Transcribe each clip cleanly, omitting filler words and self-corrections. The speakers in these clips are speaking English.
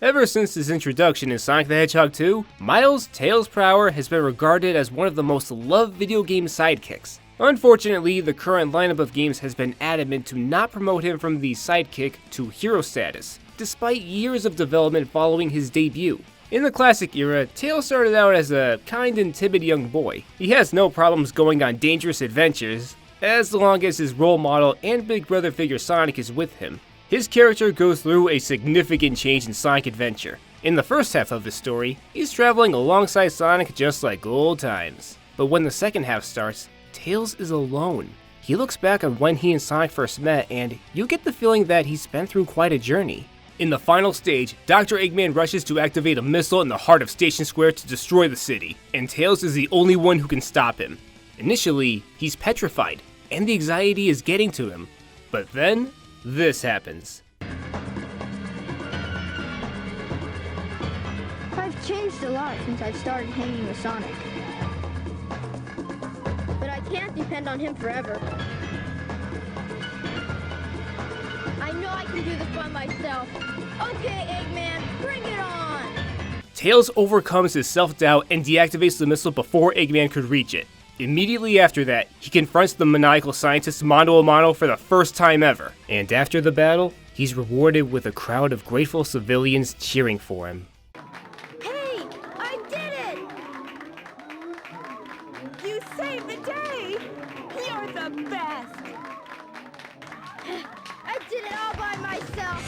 Ever since his introduction in Sonic the Hedgehog 2, Miles Tails Prower has been regarded as one of the most loved video game sidekicks. Unfortunately, the current lineup of games has been adamant to not promote him from the sidekick to hero status, despite years of development following his debut. In the classic era, Tails started out as a kind and timid young boy. He has no problems going on dangerous adventures, as long as his role model and big brother figure Sonic is with him. His character goes through a significant change in Sonic Adventure. In the first half of the story, he's traveling alongside Sonic just like old times. But when the second half starts, Tails is alone. He looks back on when he and Sonic first met, and you get the feeling that he's been through quite a journey. In the final stage, Dr. Eggman rushes to activate a missile in the heart of Station Square to destroy the city, and Tails is the only one who can stop him. Initially, he's petrified, and the anxiety is getting to him. But then, this happens. I've changed a lot since I've started hanging with Sonic. But I can't depend on him forever. I know I can do this by myself. Okay, Eggman, bring it on! Tails overcomes his self-doubt and deactivates the missile before Eggman could reach it. Immediately after that, he confronts the maniacal scientist mano a mano for the first time ever. And after the battle, he's rewarded with a crowd of grateful civilians cheering for him. Hey, I did it! You saved the day! You're the best! I did it all by myself!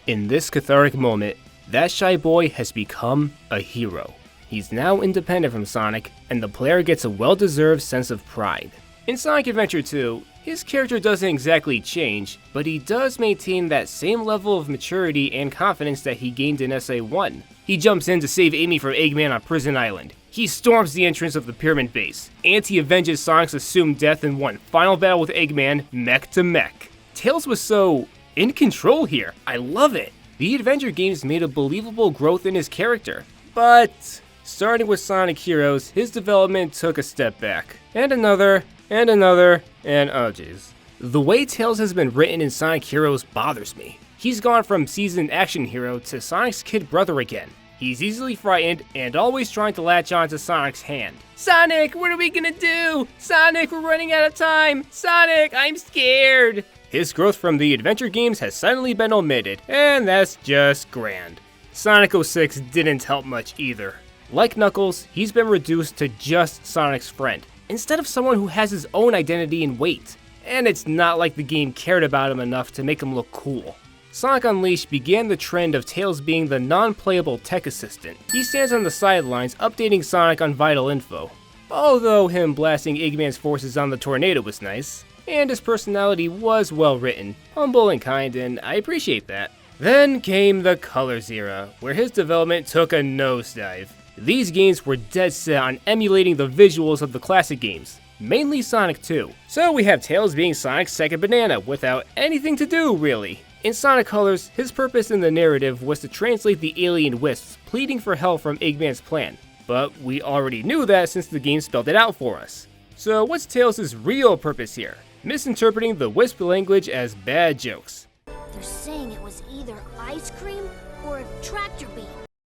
In this cathartic moment, that shy boy has become a hero. He's now independent from Sonic, and the player gets a well-deserved sense of pride. In Sonic Adventure 2, his character doesn't exactly change, but he does maintain that same level of maturity and confidence that he gained in SA1. He jumps in to save Amy from Eggman on Prison Island. He storms the entrance of the Pyramid Base, and he avenges Sonic's assumed death in one final battle with Eggman, mech to mech. Tails was so in control here. I love it. The Adventure games made a believable growth in his character, but starting with Sonic Heroes, his development took a step back. And another, and oh jeez. The way Tails has been written in Sonic Heroes bothers me. He's gone from seasoned action hero to Sonic's kid brother again. He's easily frightened and always trying to latch on to Sonic's hand. Sonic, what are we gonna do? Sonic, we're running out of time! Sonic, I'm scared! His growth from the Adventure games has suddenly been omitted, and that's just grand. Sonic 06 didn't help much either. Like Knuckles, he's been reduced to just Sonic's friend, instead of someone who has his own identity and weight. And it's not like the game cared about him enough to make him look cool. Sonic Unleashed began the trend of Tails being the non-playable tech assistant. He stands on the sidelines updating Sonic on vital info. Although him blasting Eggman's forces on the tornado was nice, and his personality was well written, humble and kind, and I appreciate that. Then came the Colors era, where his development took a nosedive. These games were dead set on emulating the visuals of the classic games, mainly Sonic 2. So we have Tails being Sonic's second banana without anything to do, really. In Sonic Colors, his purpose in the narrative was to translate the alien wisps pleading for help from Eggman's plan. But we already knew that since the game spelled it out for us. So what's Tails' real purpose here? Misinterpreting the wisp language as bad jokes. They're saying it was either ice cream or a tractor beam.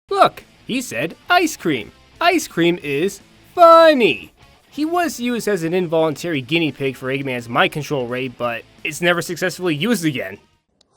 Look, he said ice cream. Ice cream is funny. He was used as an involuntary guinea pig for Eggman's mind control ray, but it's never successfully used again.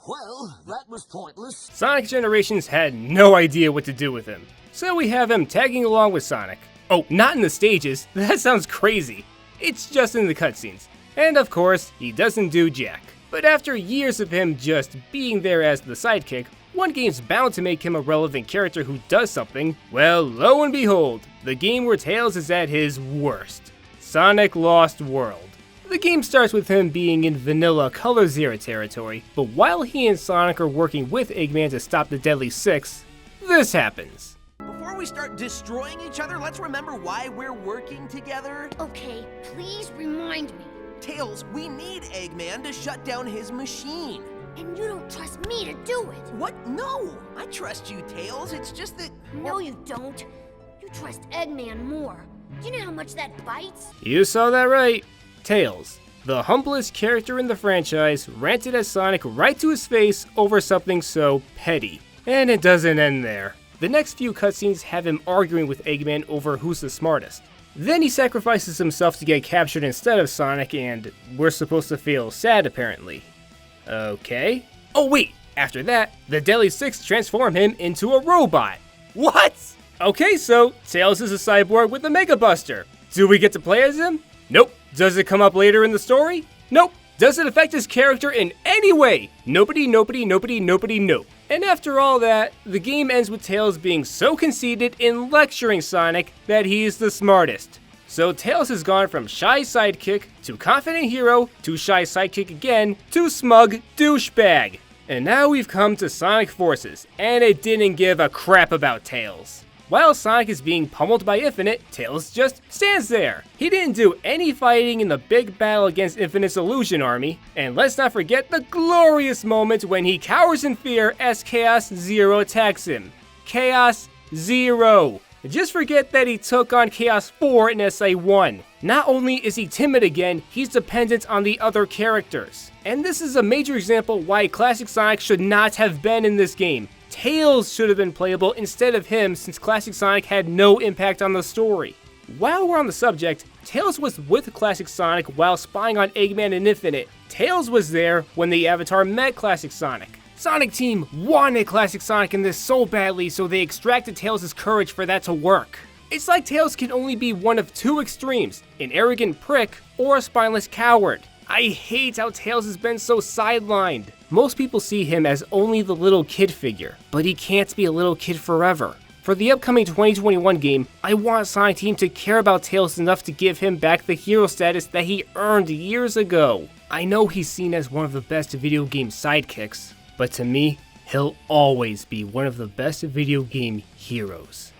Well, that was pointless. Sonic Generations had no idea what to do with him, so we have him tagging along with Sonic. Oh, not in the stages, that sounds crazy. It's just in the cutscenes. And of course, he doesn't do jack. But after years of him just being there as the sidekick, one game's bound to make him a relevant character who does something. Well, lo and behold, the game where Tails is at his worst. Sonic Lost World. The game starts with him being in vanilla Colors era territory, but while he and Sonic are working with Eggman to stop the Deadly Six, this happens. Before we start destroying each other, let's remember why we're working together. Okay, please remind me. Tails, we need Eggman to shut down his machine. And you don't trust me to do it. What? No! I trust you, Tails. It's just that... No, you don't. You trust Eggman more. Do you know how much that bites? You saw that right. Tails, The humblest character in the franchise ranted at Sonic right to his face over something so petty. And it doesn't end there. The next few cutscenes have him arguing with Eggman over who's the smartest. Then he sacrifices himself to get captured instead of Sonic, and we're supposed to feel sad apparently. Okay. Oh wait, after that, the Deadly Six transform him into a robot. What? Okay, so Tails is a cyborg with a Mega Buster. Do we get to play as him? Nope. Does it come up later in the story? Nope. Does it affect his character in any way? Nobody, nope. And after all that, the game ends with Tails being so conceited in lecturing Sonic that he's the smartest. So Tails has gone from shy sidekick to confident hero to shy sidekick again to smug douchebag. And now we've come to Sonic Forces, and it didn't give a crap about Tails. While Sonic is being pummeled by Infinite, Tails just stands there. He didn't do any fighting in the big battle against Infinite's illusion army, and let's not forget the glorious moment when he cowers in fear as Chaos Zero attacks him. Chaos Zero! Just forget that he took on Chaos 4 in SA1. Not only is he timid again, he's dependent on the other characters. And this is a major example why Classic Sonic should not have been in this game. Tails should have been playable instead of him since Classic Sonic had no impact on the story. While we're on the subject, Tails was with Classic Sonic while spying on Eggman and Infinite. Tails was there when the Avatar met Classic Sonic. Sonic Team wanted Classic Sonic in this so badly, so they extracted Tails' courage for that to work. It's like Tails can only be one of two extremes, an arrogant prick or a spineless coward. I hate how Tails has been so sidelined. Most people see him as only the little kid figure, but he can't be a little kid forever. For the upcoming 2021 game, I want Sonic Team to care about Tails enough to give him back the hero status that he earned years ago. I know he's seen as one of the best video game sidekicks, but to me, he'll always be one of the best video game heroes.